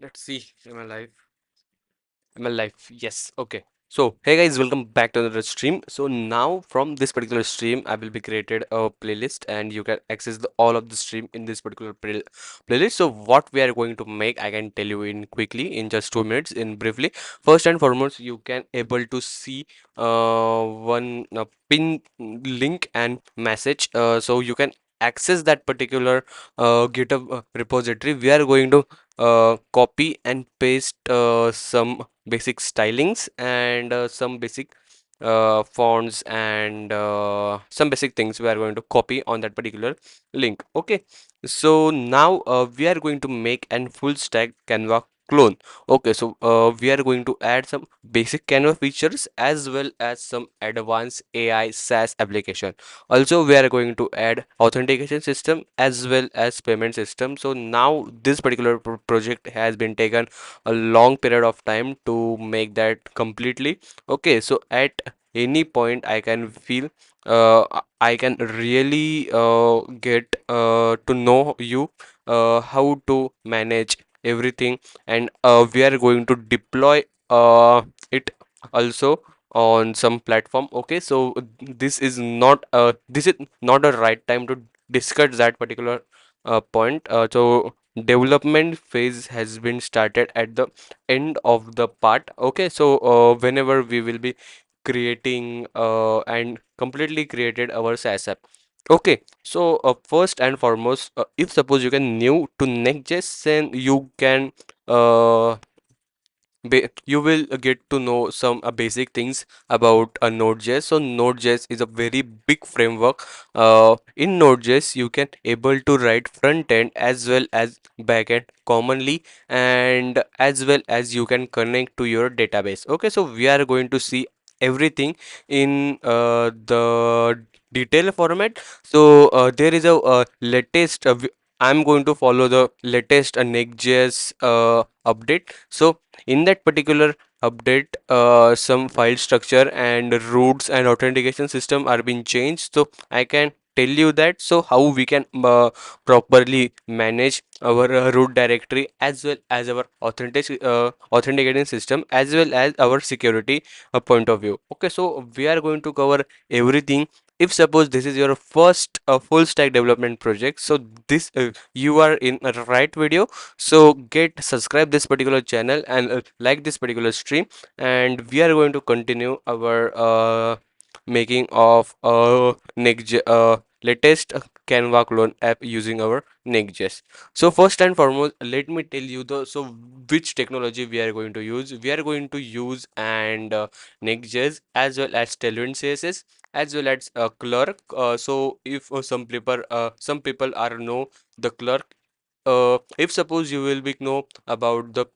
Let's see. Am I live? Am I live? Yes. Okay. So, hey guys, welcome back to another stream. So now from this particular stream, I will be created a playlist, and you can access all of the stream in this particular playlist. So what we are going to make, I can tell you in quickly in just 2 minutes, in briefly. First and foremost, you can able to see one pin link and message. So you can access that particular GitHub repository. We are going to copy and paste some basic stylings and some basic fonts and some basic things we are going to copy on that particular link. Okay, so now we are going to make an full stack Canva clone. Okay, so we are going to add some basic Canva features as well as some advanced AI SaaS application. Also, we are going to add authentication system as well as payment system. So now this particular project has been taken a long period of time to make that completely. Okay, so at any point I can feel I can really get to know you how to manage everything, and we are going to deploy it also on some platform. Okay, so this is not a right time to discuss that particular point. So development phase has been started at the end of the part. Okay, so whenever we will be creating and completely created our SaaS app. Okay, so first and foremost, if suppose you can new to Next.js, then you can you will get to know some basic things about Node.js. So Node.js is a very big framework. In Node.js, you can able to write front end as well as back end commonly, and as well as you can connect to your database. Okay, so we are going to see everything in the detail format. So there is a latest. I'm going to follow the latest Next.js update. So in that particular update, some file structure and routes and authentication system are being changed. So I can tell you that, so how we can properly manage our root directory as well as our authenticating system as well as our security point of view. Okay, so we are going to cover everything. If suppose this is your first full stack development project, so this you are in a right video. So get subscribe this particular channel and like this particular stream, and we are going to continue our making of latest Canva clone app using our Next.js. So first and foremost, let me tell you the so which technology we are going to use. We are going to use and Next.js as well as Tailwind CSS as well as Clerk. So if some people are know the Clerk. If suppose you will be know about the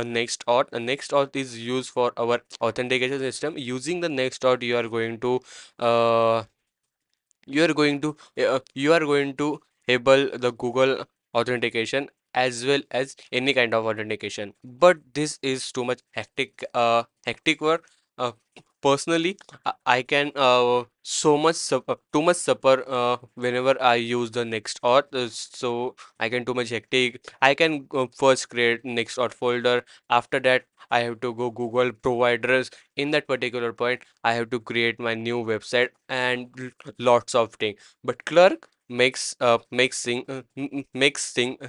next auth is used for our authentication system. Using the next auth, uh, you are going to able the Google authentication as well as any kind of authentication. But this is too much hectic work. Personally, I can too much suffer whenever I use the next auth. So I can too much hectic. I can first create next auth folder. After that, I have to go Google providers. In that particular point, I have to create my new website and lots of things. But Clerk makes thing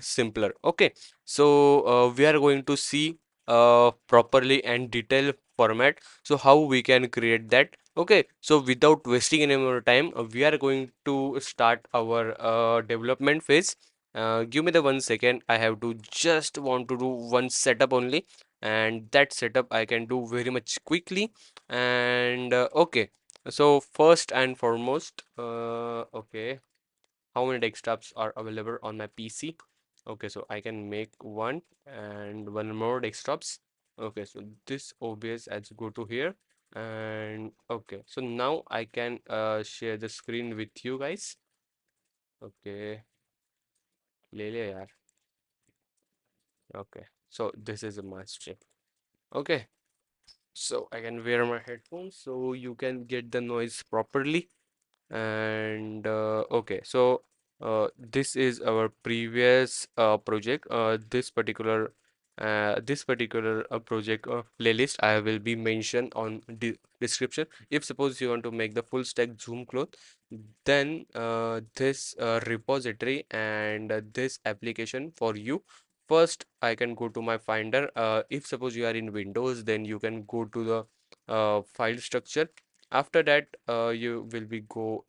simpler. Okay, so we are going to see properly and detailed format, so how we can create that. Okay, so without wasting any more time, we are going to start our development phase. Give me the 1 second. I have to just want to do one setup only, and that setup I can do very much quickly. And okay, so first and foremost, okay, how many desktops are available on my PC? Okay, so I can make one and one more desktops. Okay, so this OBS has go to here, and okay, so now I can share the screen with you guys. Okay, ले ले यार. Okay, so this is a master. Okay, so I can wear my headphones so you can get the noise properly. And okay, so this is our previous project. This particular This particular project playlist I will be mentioned on description. If suppose you want to make the full stack Zoom clone, then this repository and this application for you. First, I can go to my Finder. If suppose you are in Windows, then you can go to the file structure. After that, you will be go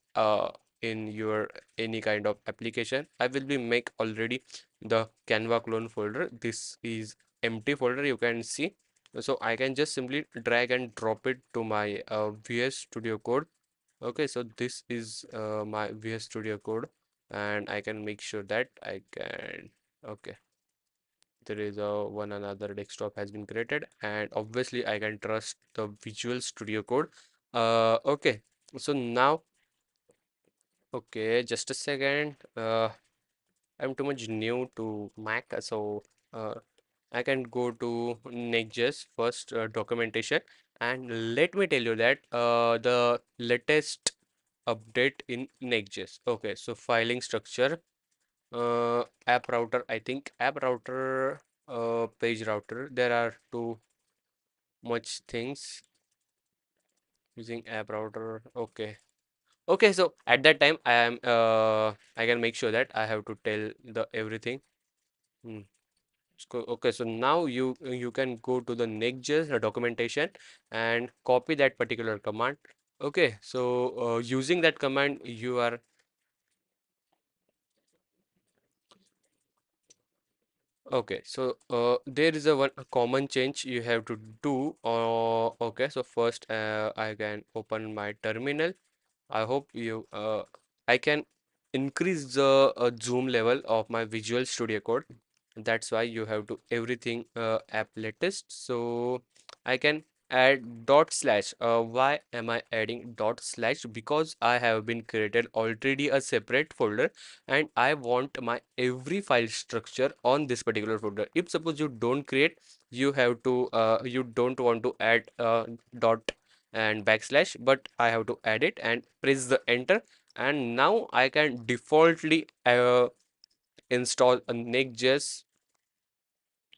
in your any kind of application. I will be make already the Canva clone folder. This is empty folder, you can see. So I can just simply drag and drop it to my VS Studio Code. Okay, so this is my VS Studio Code, and I can make sure that I can. Okay, there is a one another desktop has been created, and obviously I can trust the Visual Studio Code. Okay, so now, okay, just a second. I'm too much new to Mac, so uh, I can go to Next.js first documentation, and let me tell you that the latest update in Next.js. Okay, so filing structure, app router, I think app router, page router. There are too much things using app router. Okay. Okay, so at that time I can make sure that I have to tell the everything. Hmm. Okay, so now you can go to the Next.js documentation and copy that particular command. Okay, so using that command you are okay. So there is a common change you have to do. Okay, so first I can open my terminal. I hope I can increase the zoom level of my Visual Studio Code. That's why you have to everything app latest. So I can add dot slash. Why am I adding dot slash? Because I have been created already a separate folder, and I want my every file structure on this particular folder. If suppose you don't create, you have to you don't want to add dot and backslash, but I have to add it and press the enter, and now I can defaultly install a Next.js.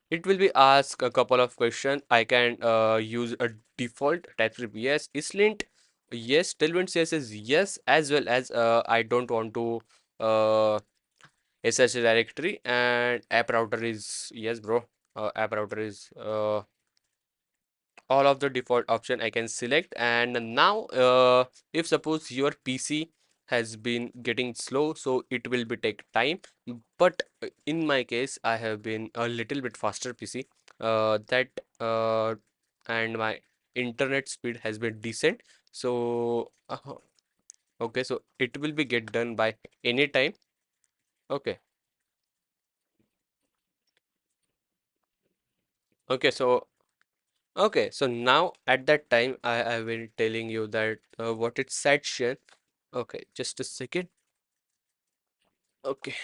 It will be asked a couple of questions. I can use a default TypeScript, yes. Islint, yes. Tailwind CSS, yes. As well as I don't want to SSH directory, and app router is yes, bro. App router is all of the default option I can select. And now if suppose your PC has been getting slow, so it will be take time, but in my case I have been a little bit faster PC, that and my internet speed has been decent. So okay, so it will be get done by any time. Okay, okay, so okay, so now at that time I will telling you that what it section. Okay, just a second. Okay,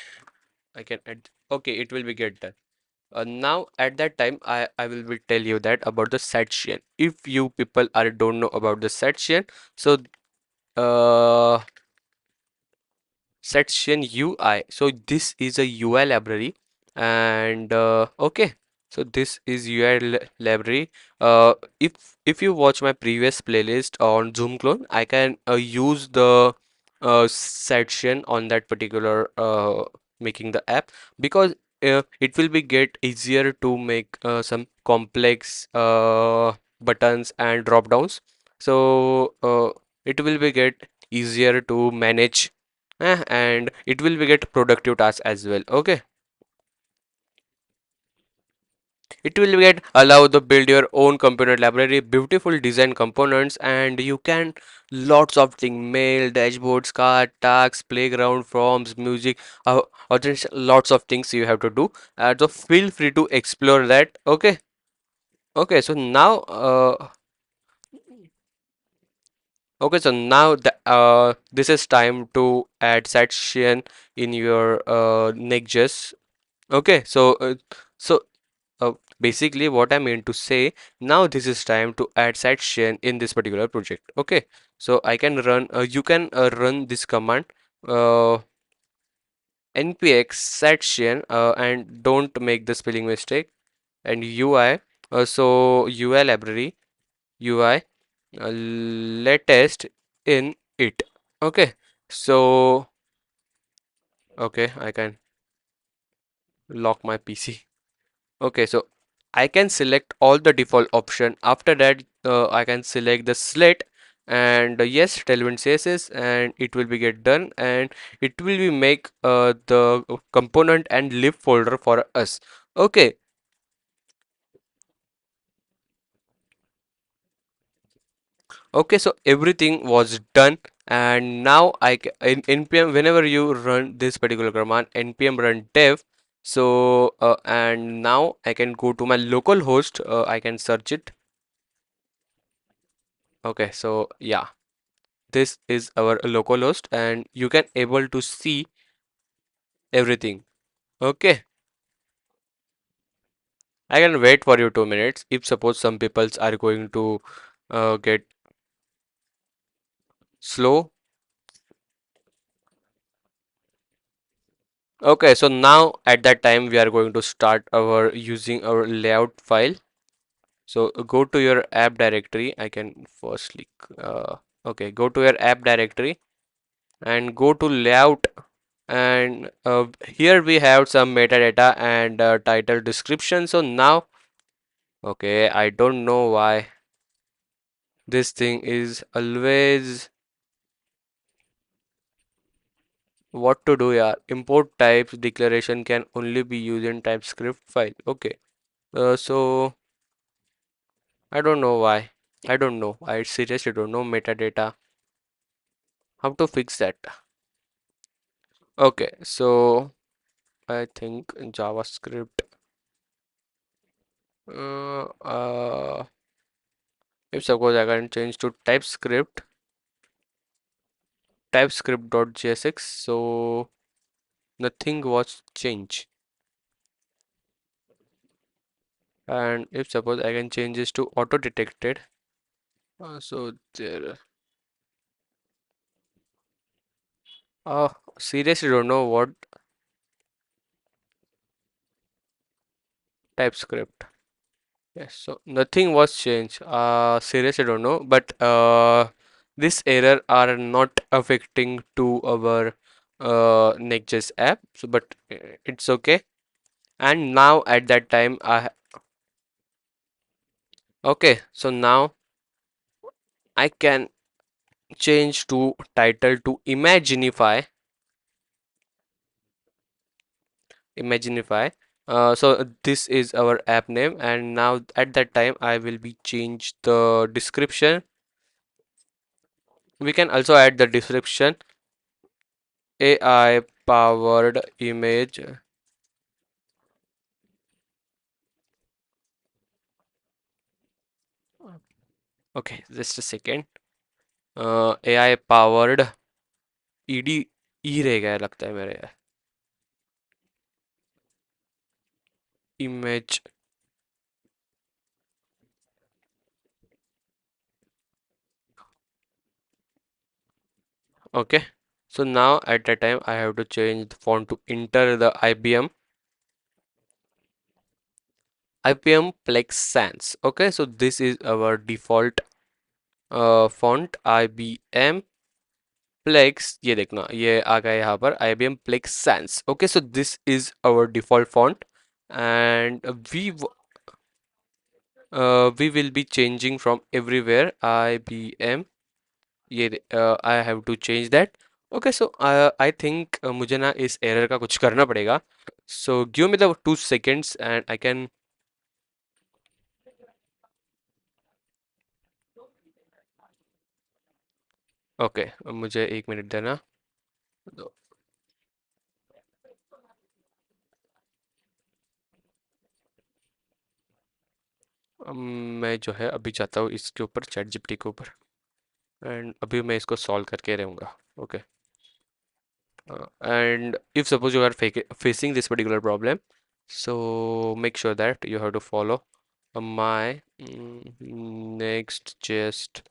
I can add. Okay, it will be get done. Now at that time I will be tell you that about the section. If you people are don't know about the section, so uh section UI. So this is a UI library, and okay, so this is UI library. If you watch my previous playlist on Zoom clone, I can use the section on that particular making the app, because it will be get easier to make some complex buttons and drop downs. So it will be get easier to manage, and it will be get productive tasks as well. Okay, it will get allow the build your own component library, beautiful design components, and you can lots of things: mail, dashboards, card, tags, playground, forms, music, lots of things you have to do. So feel free to explore that. Okay, okay, so now okay, so now this is time to add section in your Next.js. Okay, so basically what I mean to say, now this is time to add section in this particular project. Okay, so I can run you can run this command, uh, npx section, and don't make the spelling mistake. and UI. So UI library, UI latest in it. Okay, so okay, I can lock my PC. Okay, so I can select all the default option. After that, I can select the slate and yes, Tailwind CSS, and it will be get done, and it will be make the component and lib folder for us. Okay, okay, so everything was done, and now in npm whenever you run this particular command npm run dev. So and now I can go to my local host. I can search it. Okay, so yeah, this is our localhost and you can able to see everything. Okay, I can wait for you 2 minutes if suppose some peoples are going to get slow. Okay, so now at that time we are going to start our using our layout file. So go to your app directory. I can firstly okay, go to your app directory and go to layout, and here we have some metadata and title description. So now okay, I don't know why this thing is always what to do. Yeah, import types declaration can only be used in TypeScript file. Okay, so I don't know why. I don't know. I seriously don't know metadata. How to fix that? Okay, so I think JavaScript. If suppose I can change to TypeScript, TypeScript.jsx. So nothing was changed. And if suppose I can change this to auto detected. So there. Seriously don't know what TypeScript. Yes, so nothing was changed. Seriously don't know, but this error are not affecting to our Next.js app. So, but it's okay. And now at that time, okay. So now I can change to title to Imaginify. So this is our app name, and now at that time I will be change the description. We can also add the description AI powered image. Okay, just a second. AI powered ed ई रह गया लगता है मेरे यार image. Okay, so now at that time I have to change the font to enter the IBM Plex Sans. Okay, so this is our default font IBM Plex. ये देखना ये आ गया यहाँ पर IBM Plex Sans. Okay, so this is our default font, and we will be changing from everywhere IBM. ये I have to change that. Okay, so I think मुझे ना इस error का कुछ करना पड़ेगा. So give me the 2 seconds and I can. Okay, मुझे 1 minute देना. तो, अम, मैं जो है अभी जाता हूँ इसके ऊपर चैट जीपीटी के ऊपर, एंड अभी मैं इसको सॉल्व करके रहूँगा. Okay, and if suppose you are facing this particular problem, so make sure that you have to follow my Next.js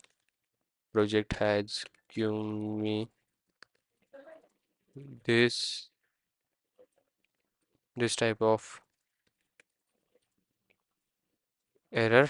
project has given me this type of error.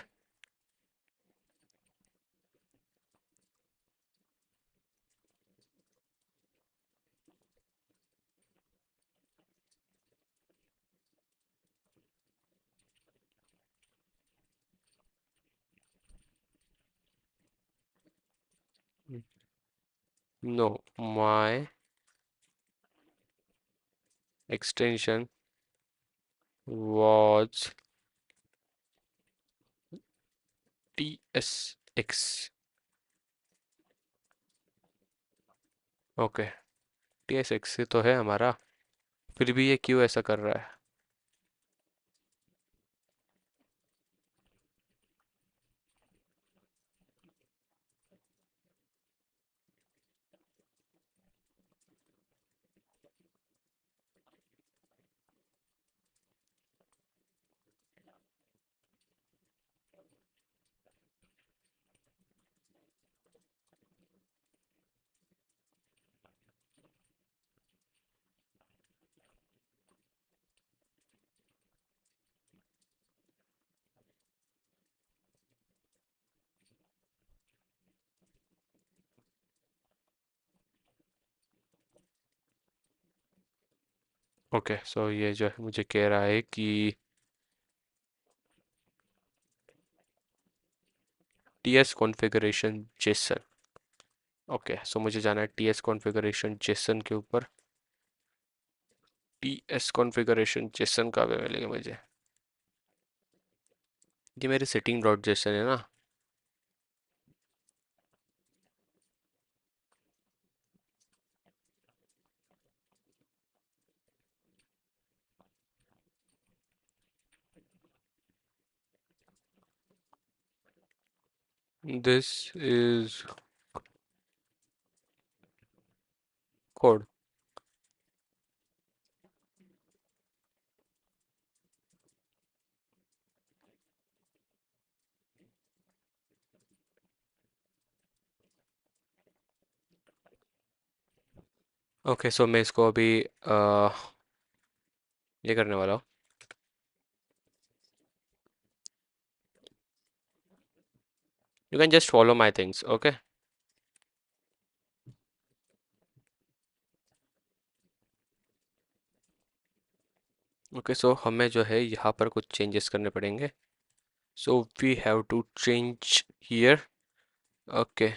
No, my extension was tsx. Okay, tsx से तो है हमारा, फिर भी ये क्यों ऐसा कर रहा है? ओके, सो ये जो है मुझे कह रहा है कि ts कॉन्फ़िगरेशन जेसन। ओके, सो मुझे जाना है ts कॉन्फ़िगरेशन जेसन के ऊपर। ts कॉन्फ़िगरेशन जेसन का भी मिलेगा मुझे। ये मेरी सेटिंग डॉट जेसन है ना? This is code. Okay, so मैं इसको अभी ये करने वाला हूँ। You can just follow my things, okay? Okay, so हमें जो है यहाँ पर कुछ चेंजेस करने पड़ेंगे। So we have to change here. Okay,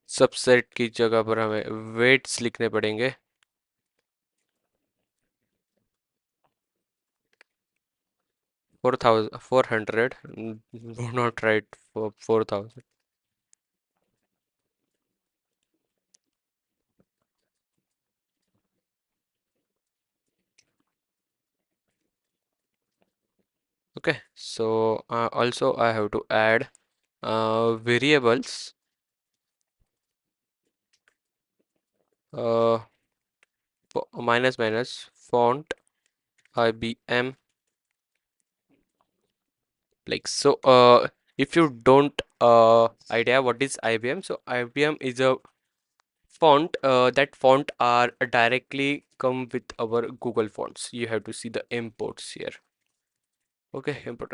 subset की जगह पर हमें वेट्स लिखने पड़ेंगे। 4000, 400, not right, 4000। Okay, so also I have to add variables, uh, minus minus font IBM, like so. If you don't idea what is IBM, so IBM is a font. That font are directly come with our Google fonts. You have to see the imports here. Okay, import.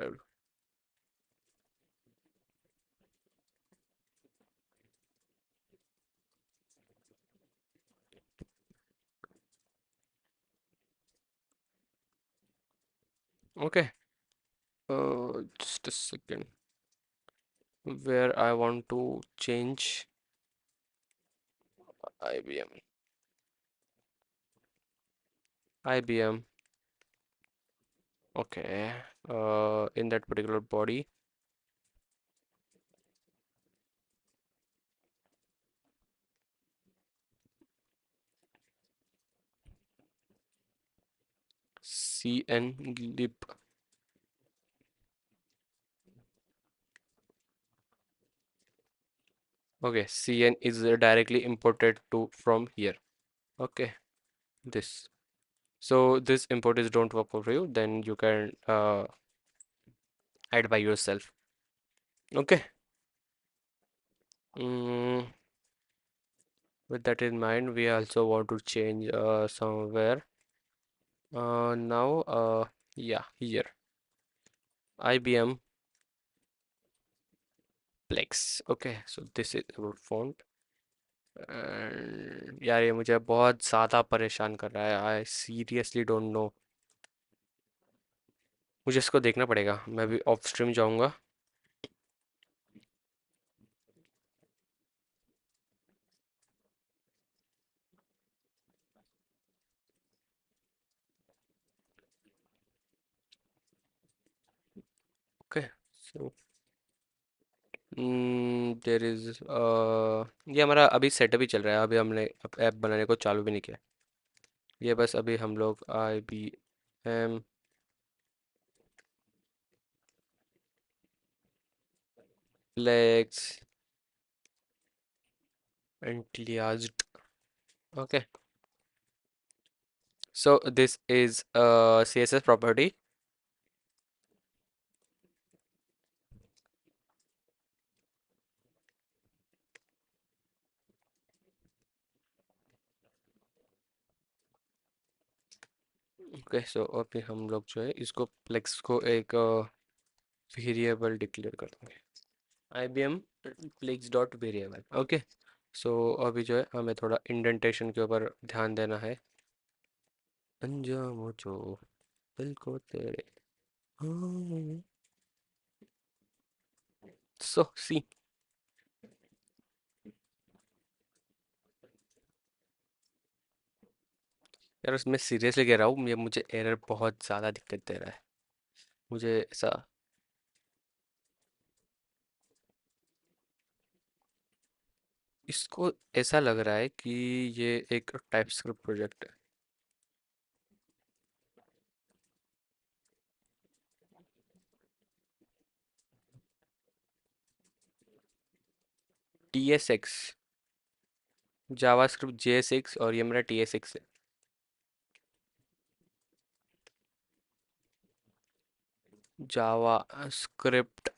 Okay, just a second. Where I want to change IBM. IBM. Okay. In that particular body, CN lib. Okay, CN is directly imported to from here. Okay, this. So this import is don't work for you, then you can add by yourself. Okay. Mm, with that in mind, we also want to change somewhere. Now, yeah, here IBM Plex. Okay, so this is our font. And यार ये मुझे बहुत ज़्यादा परेशान कर रहा है. I seriously don't know. मुझे इसको देखना पड़ेगा. मैं भी ऑफ स्ट्रीम जाऊंगा. ओके. सो देर इज ये हमारा अभी सेटअप ही चल रहा है. अभी हमने ऐप बनाने को चालू भी नहीं किया. ये बस अभी हम लोग IBM Plex enthusiast. Okay. So this is a CSS property. Okay. So अभी हम लोग जो है इसको प्लेक्स को एक वेरिएबल डिक्लेयर कर देंगे. IBM Plex dot variable. Okay. So अभी जो है हमें थोड़ा इंडेंटेशन के ऊपर ध्यान देना है. अंजाम जो दिल को तेरे. सो सी. यार उसमें सीरियसली कह रहा हूँ, ये मुझे एरर बहुत ज़्यादा दिक्कत दे रहा है. मुझे ऐसा. इसको ऐसा लग रहा है कि ये एक टाइपस्क्रिप्ट प्रोजेक्ट है. TSX. जावास्क्रिप्ट JSX और ये मेरा TSX है. जावास्क्रिप्ट.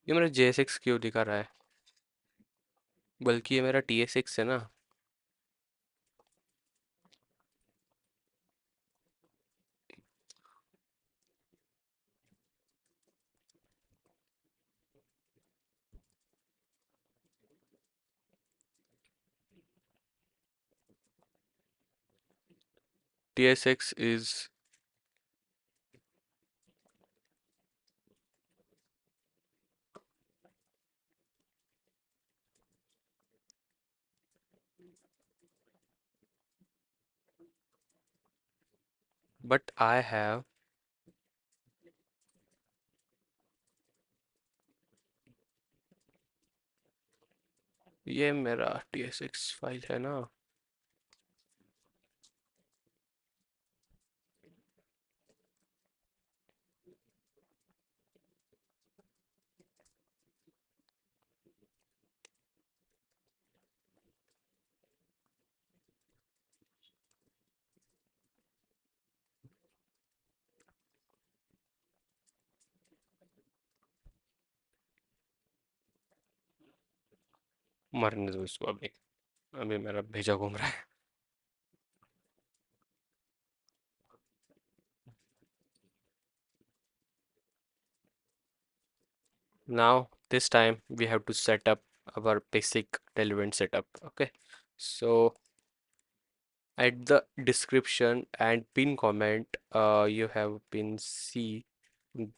ये मेरा JSX क्यों दिखा रहा है? बल्कि ये मेरा TSX है ना. TSX is. But I have. ये मेरा TSX फाइल है ना. मरने दो इसको अभी. अभी मेरा भेजा घूम रहा है. Now this time we have to set up our basic Tailwind setup. Okay. So at the description and pin comment, you have pin C,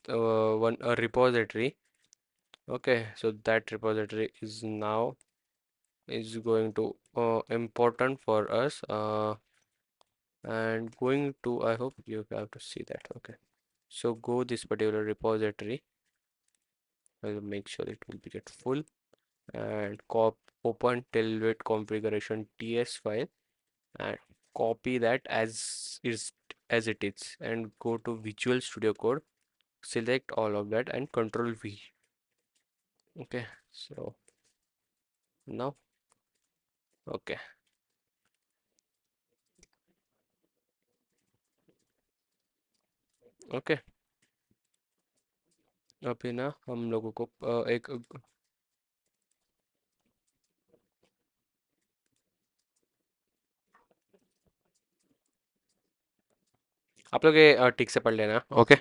one a repository. Okay, so that repository is now is going to important for us, and going to, I hope you have to see that. Okay, so go this particular repository. I will make sure it will be get full, and open tailwind configuration TS file and copy that as it is, and go to Visual Studio Code, select all of that and Control V. Okay, so now. Okay. Okay. अभी ना हम लोगों को एक आप लोग ये ठीक से पढ़ लेना, ओके।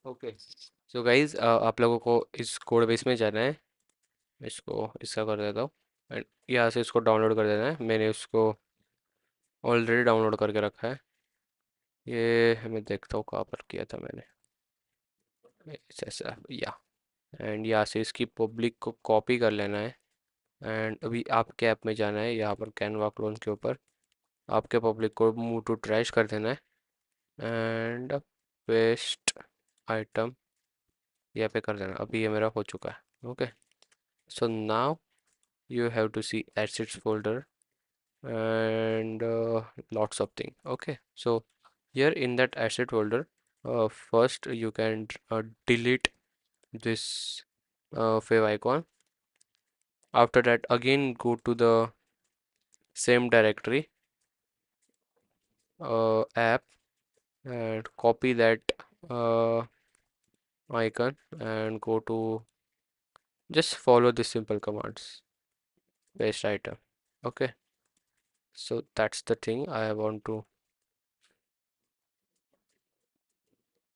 ओके, सो गाइज आप लोगों को इस कोड बेस में जाना है। इसको इसका कर देता हूँ एंड यहाँ से इसको डाउनलोड कर देना है। मैंने उसको ऑलरेडी डाउनलोड करके रखा है। ये मैं देखता हूँ कहाँ पर किया था मैंने। ऐसा या एंड यहाँ से इसकी पब्लिक को कॉपी कर लेना है एंड अभी आपके ऐप में जाना है, यहाँ पर कैनवा क्लोन के ऊपर आपके पब्लिक को मूव टू ट्रैश कर देना है एंड पेस्ट आइटम यहाँ पे कर देना। अभी ये मेरा हो चुका है, okay. So now you have to see assets folder and lots of things, okay. So here in that asset folder, first you can delete this fav icon. After that again go to the same directory, app, and copy that uh, icon and go to, just follow the simple commands, paste item, okay. So that's the thing I want to,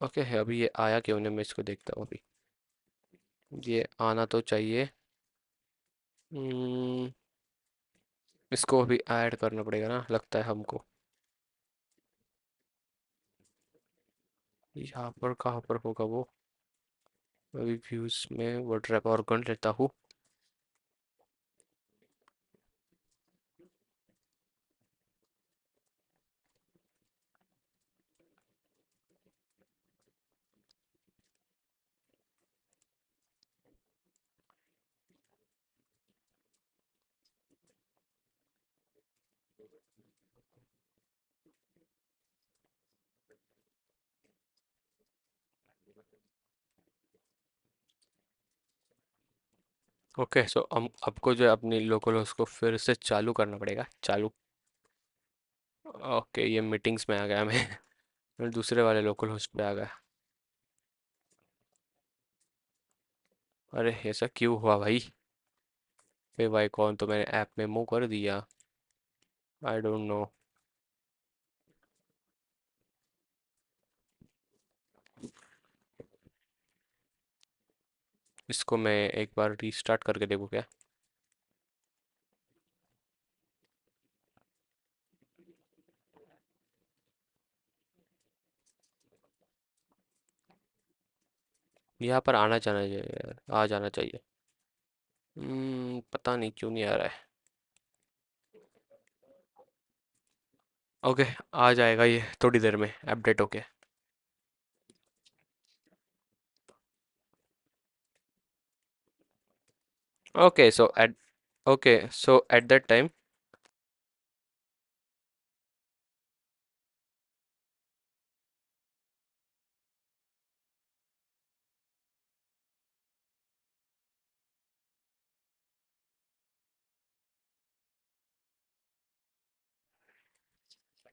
okay. अभी ये आया क्यों नहीं, मैं इसको देखता हूँ अभी। ये आना तो चाहिए। हम्म, इसको अभी ऐड करना पड़ेगा ना, लगता है हमको। यहाँ पर कहाँ पर होगा वो। अभी व्यूज में वो ड्रैग और कर लेता हूँ। ओके, सो हम आपको जो है अपनी लोकल होस्ट को फिर से चालू करना पड़ेगा, चालू। ओके, ये मीटिंग्स में आ गया मैं मैं दूसरे वाले लोकल होस्ट पे आ गया। अरे ऐसा क्यों हुआ भाई। फिर भाई कौन तो मैंने ऐप में मूव कर दिया, आई डोंट नो। इसको मैं एक बार रीस्टार्ट करके देखूँ क्या। यहाँ पर आना जाना चाहिए यार, आ जाना चाहिए। पता नहीं क्यों नहीं आ रहा है। ओके, आ जाएगा ये थोड़ी देर में अपडेट होके। Okay so at okay so at that time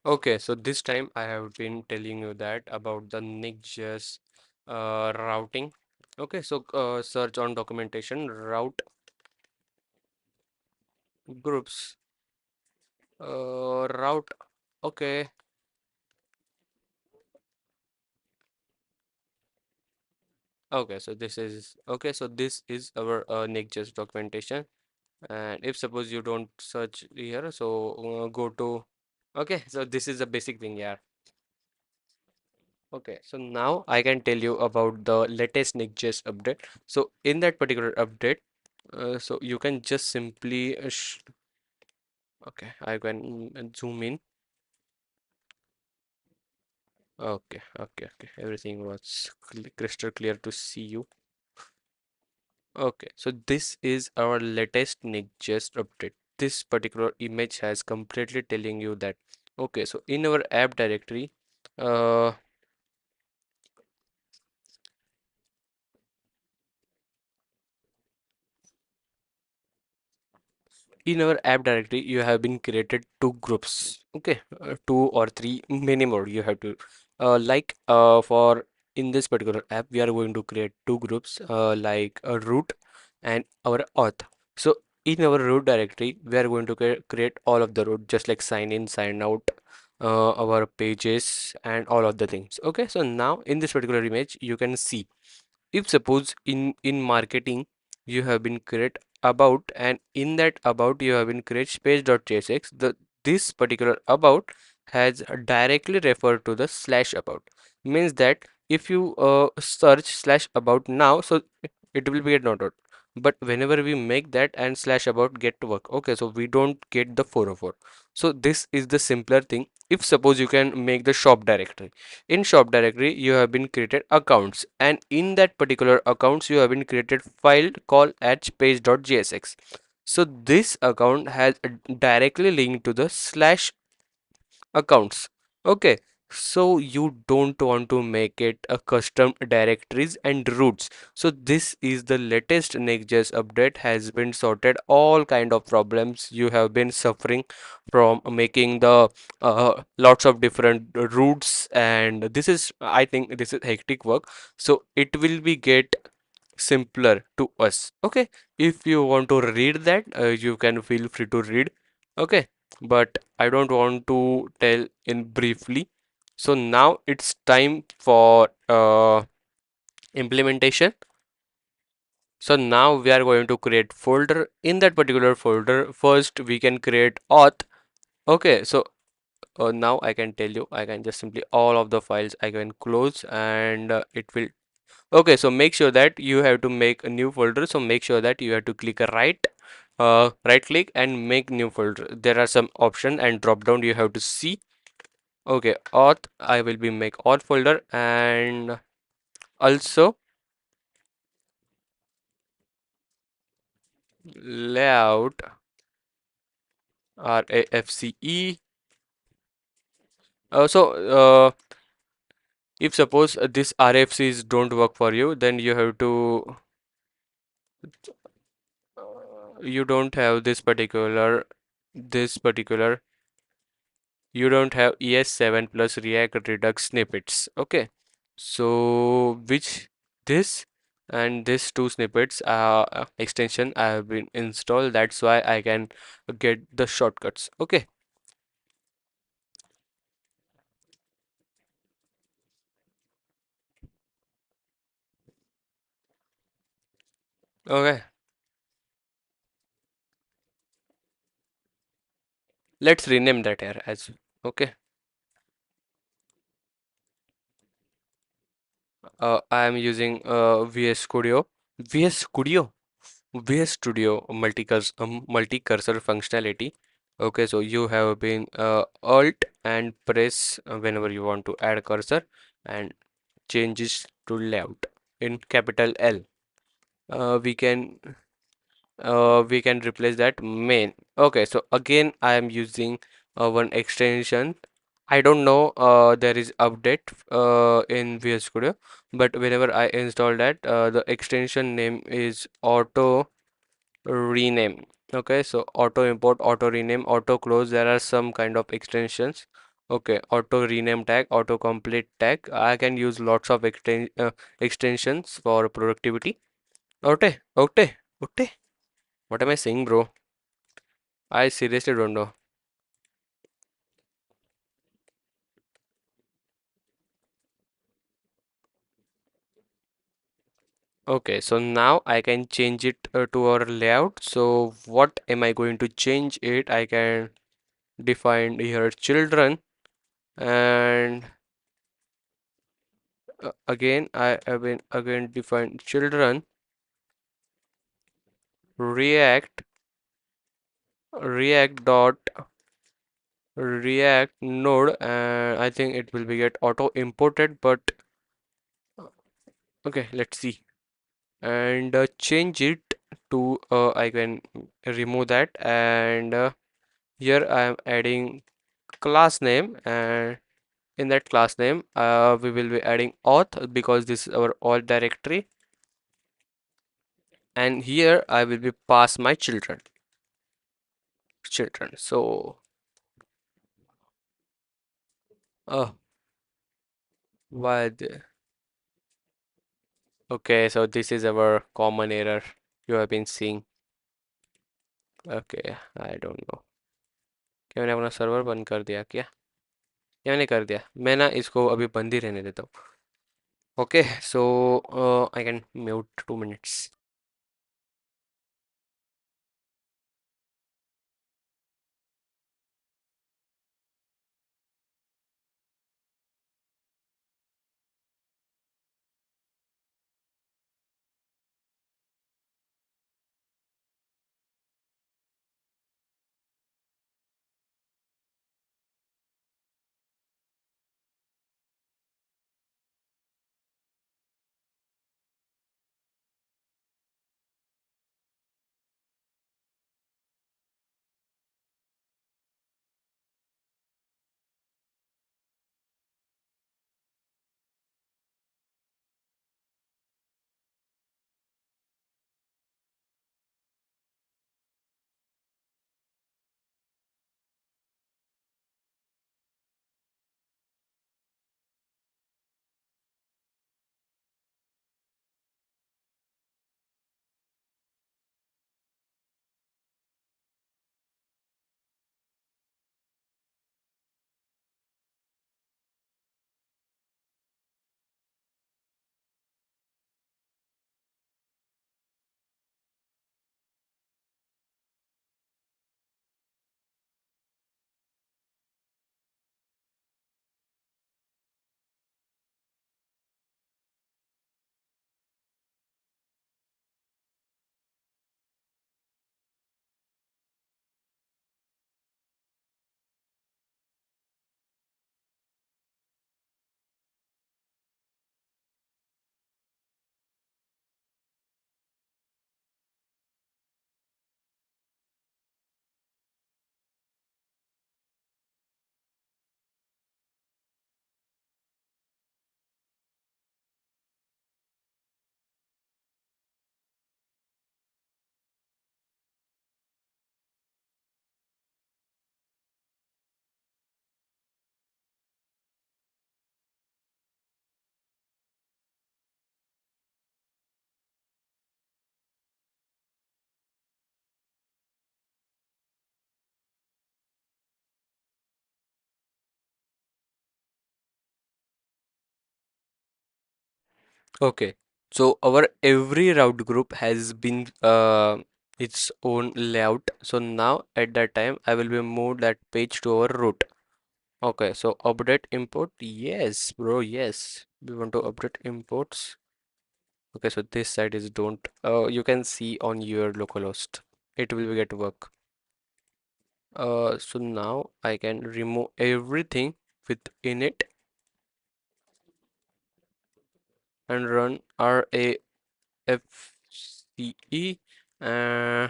Okay, so this time I have been telling you that about the Next.js routing. Okay, so search on documentation, route groups, route. Okay, okay, so this is okay, so this is our Next.js documentation. And if suppose you don't search here, so go to okay, so this is a basic thing, yeah. Okay, so now I can tell you about the latest Next.js update. So in that particular update, so you can just simply sh okay, I can zoom in. Okay, everything was crystal clear to see you. Okay, so this is our latest Next.js update. This particular image has completely telling you that. Okay, so in our app directory, uh, in our app directory you have been created two groups, okay, two or three, many more you have to for in this particular app we are going to create two groups like a root and our auth. So in our root directory we are going to create all of the root, just like sign in, sign out, our pages and all of the things. Okay, so now in this particular image you can see, if suppose in marketing you have been create about, and in that about you have been create page.jsx, the this particular about has directly referred to the slash about, means that if you search slash about now, so it will be get noted, but whenever we make that and slash about get to work, okay, so we don't get the 404. So this is the simpler thing. If suppose you can make the shop directory, in shop directory you have been created accounts, and in that particular accounts you have been created file called at page.jsx. So this account has directly linked to the slash accounts. Okay, so you don't want to make it a custom directories and roots. So this is the latest Next.js update, has been sorted all kind of problems you have been suffering from making the lots of different roots, and this is, I think this is hectic work, so it will be get simpler to us. Okay, if you want to read that, you can feel free to read. Okay, but I don't want to tell in briefly. So now it's time for implementation. So now we are going to create folder. In that particular folder, first we can create auth. Okay, so now I can tell you, I can just simply all of the files I can close, and it will. Okay, so make sure that you have to make a new folder. So make sure that you have to click a right click and make new folder. There are some option and drop down you have to see. Okay, auth, I will be make auth folder, and also layout RAFCE. If suppose this RFCs don't work for you, then you have to you don't have this particular you don't have ES7 plus React Redux snippets. Okay, so which this and this two snippets extension I have been installed, that's why I can get the shortcuts. Okay, okay, let's rename that here as okay. I am using VS Studio. VS Studio. VS Studio multi-cursor functionality. Okay, so you have been Alt and press whenever you want to add cursor and changes to layout in capital L. Uh, we can we can replace that main. Okay, so again I am using one extension. I don't know there is update in VS Studio, but whenever I install that, the extension name is auto rename. Okay, so auto import, auto rename, auto close, there are some kind of extensions. Okay, auto rename tag, auto complete tag. I can use lots of extensions for productivity. Okay, okay, okay. What am I saying, bro? I seriously don't know. Okay, so now I can change it to our layout. So what am I going to change it? I can define here children, and again I again define children, react react dot react node, and I think it will be get auto imported, but okay, let's see, and change it to I can remove that, and here I am adding class name, and in that class name we will be adding auth because this is our auth directory, and here I will be pass my children. So uh why the, okay, so this is our common error you have been seeing. Okay, I don't know, क्या मैंने अपना server बंद कर दिया क्या? या मैंने कर दिया, मैं ना इसको अभी बंद ही रहने देता हूँ. Okay, so I can mute 2 minutes. Okay, so our every route group has been its own layout. So now at that time I will be move that page to our root. Okay, so update import. Yes, bro, yes. We want to update imports. Okay, so this side is don't. You can see on your localhost. It will get work. So now I can remove everything within it and run RAFCE, uh,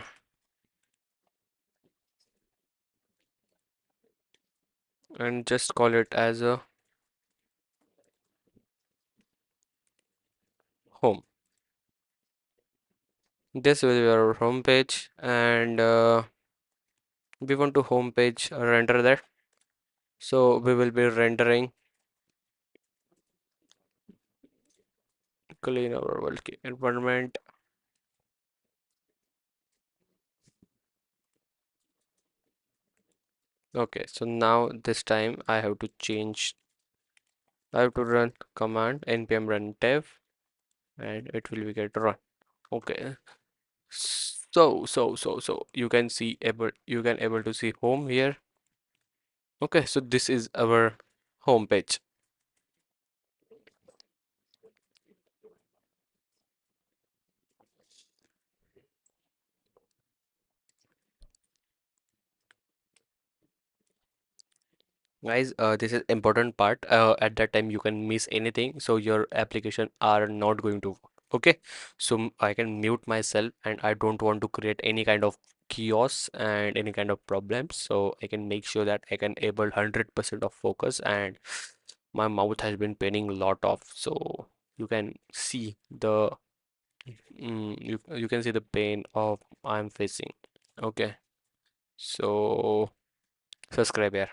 and just call it as a home. This will be our home page, and we want to home page render that. So we will be rendering clean our world environment. Okay, so now this time I have to run command npm run dev and it will be get run. Okay, so you can able to see home here. Okay, so this is our home page. Guys, this is important part. At that time, you can miss anything, so your application are not going to work. Okay, so I can mute myself, and I don't want to create any kind of chaos and any kind of problems. So I can make sure that I can able 100% of focus, and my mouth has been paining a lot of. So you can see the you can see the pain of I'm facing. Okay, so subscribe here.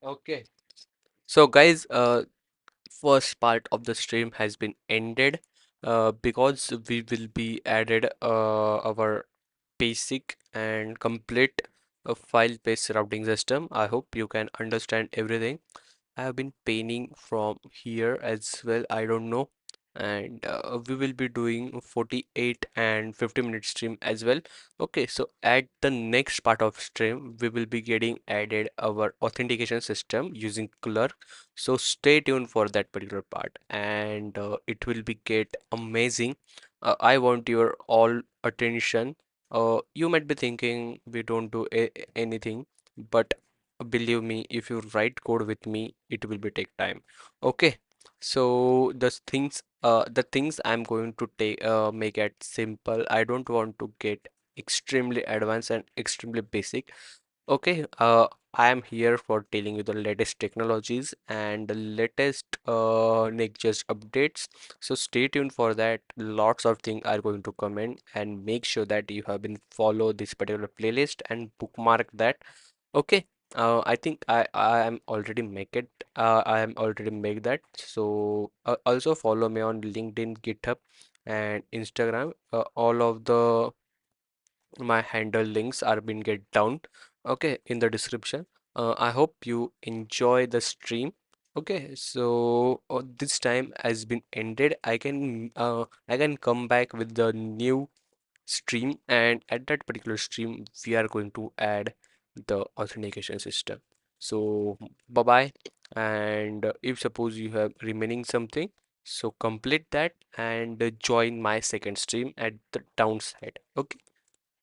Okay. So guys, first part of the stream has been ended because we will be added our basic and complete file-based routing system. I hope you can understand everything. I have been painting from here as well. I don't know. And we will be doing 48 and 50-minute stream as well. Okay, so at the next part of stream, we will be getting added our authentication system using Clerk. So stay tuned for that particular part, and it will be get amazing. I want your all attention. You might be thinking we don't do anything, but believe me, if you write code with me, it will be take time. Okay, so the things I'm going to take make it simple. I don't want to get extremely advanced and extremely basic. Okay, I am here for telling you the latest technologies and the latest Next.js updates. So stay tuned for that. Lots of things are going to come in, and make sure that you have been follow this particular playlist and bookmark that. Okay, I think I am already make it. I am already make that. So also follow me on LinkedIn, GitHub, and Instagram. All of the my handle links are being get down. Okay, in the description. I hope you enjoy the stream. Okay, so this time has been ended. I can come back with the new stream, and at that particular stream we are going to add the authentication system. So bye bye, and if suppose you have remaining something, so complete that and join my second stream at the downside. Okay.